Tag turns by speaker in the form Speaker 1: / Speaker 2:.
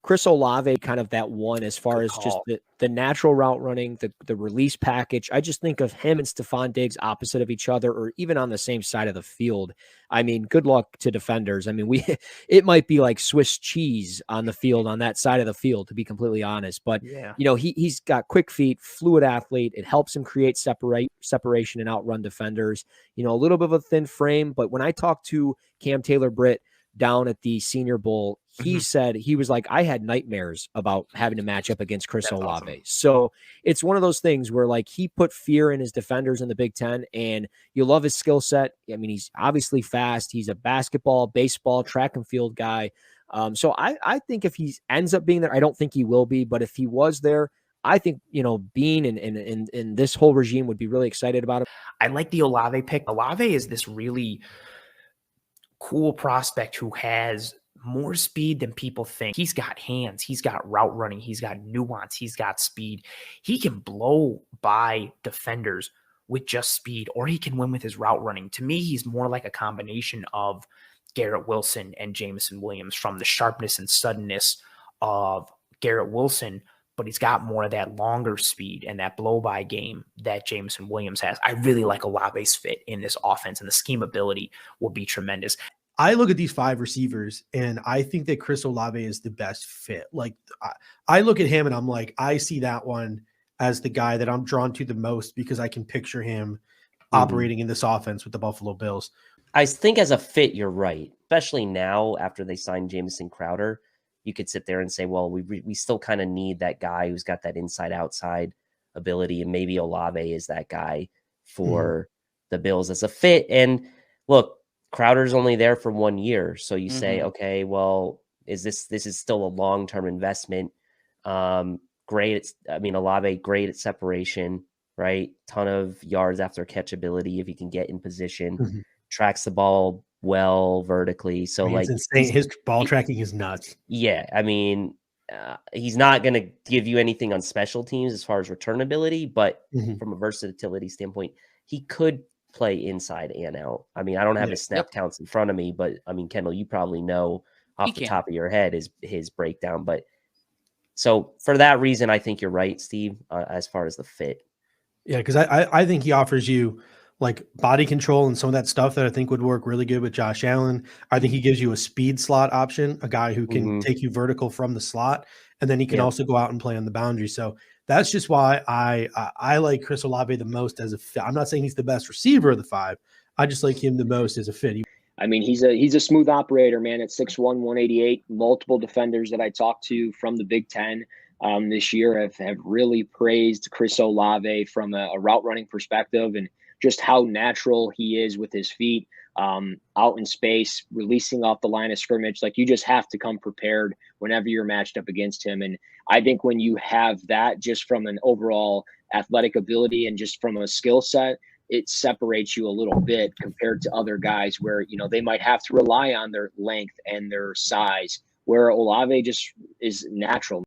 Speaker 1: Chris Olave kind of that one as far as just the natural route running, the release package. I just think of him and Stephon Diggs opposite of each other or even on the same side of the field. I mean, good luck to defenders. I mean, it might be like Swiss cheese on the field on that side of the field, to be completely honest. But, he's got quick feet, fluid athlete. It helps him create separation and outrun defenders. A little bit of a thin frame. But when I talked to Cam Taylor-Britt down at the Senior Bowl, he said, he was like, I had nightmares about having to match up against Chris Olave. Awesome. So it's one of those things where like he put fear in his defenders in the Big Ten, and you love his skill set. I mean, he's obviously fast. He's a basketball, baseball, track and field guy. So I think if he ends up being there, I don't think he will be, but if he was there, I think, Bean and this whole regime would be really excited about it.
Speaker 2: I like the Olave pick. Olave is this really cool prospect who has more speed than people think. He's got hands. He's got route running. He's got nuance. He's got speed. He can blow by defenders with just speed, or he can win with his route running. To me, he's more like a combination of Garrett Wilson and Jameson Williams, from the sharpness and suddenness of Garrett Wilson, but he's got more of that longer speed and that blow-by game that Jameson Williams has. I really like Olave's fit in this offense, and the scheme ability will be tremendous.
Speaker 3: I look at these 5 receivers, and I think that Chris Olave is the best fit. Like, I look at him, and I'm like, I see that one as the guy that I'm drawn to the most, because I can picture him operating in this offense with the Buffalo Bills.
Speaker 4: I think as a fit, you're right, especially now after they signed Jamison Crowder. You could sit there and say, well, we still kind of need that guy who's got that inside-outside ability, and maybe Olave is that guy for the Bills as a fit. And look, Crowder's only there for 1 year, so you say, okay, well, this is still a long-term investment. Olave, great at separation, right? Ton of yards after catch ability if he can get in position, tracks the ball well vertically. So like,
Speaker 3: insane. His ball tracking is nuts.
Speaker 4: Yeah, I mean, he's not going to give you anything on special teams as far as return ability, but from a versatility standpoint, he could play inside and out. I mean, I don't have his snap counts in front of me, but I mean, Kendall, you probably know off the top of your head his breakdown. But so for that reason, I think you're right, Steve, as far as the fit.
Speaker 3: Yeah, because I think he offers you like body control and some of that stuff that I think would work really good with Josh Allen. I think he gives you a speed slot option, a guy who can take you vertical from the slot, and then he can also go out and play on the boundary. So that's just why I like Chris Olave the most as a fit. I'm not saying he's the best receiver of the 5. I just like him the most as a fit.
Speaker 5: I mean, he's a smooth operator, man. At 6'1", 188, multiple defenders that I talked to from the Big Ten this year have really praised Chris Olave from a route running perspective, and just how natural he is with his feet out in space, releasing off the line of scrimmage. Like, you just have to come prepared whenever you're matched up against him. And I think when you have that, just from an overall athletic ability and just from a skill set, it separates you a little bit compared to other guys where, they might have to rely on their length and their size, where Olave just is natural.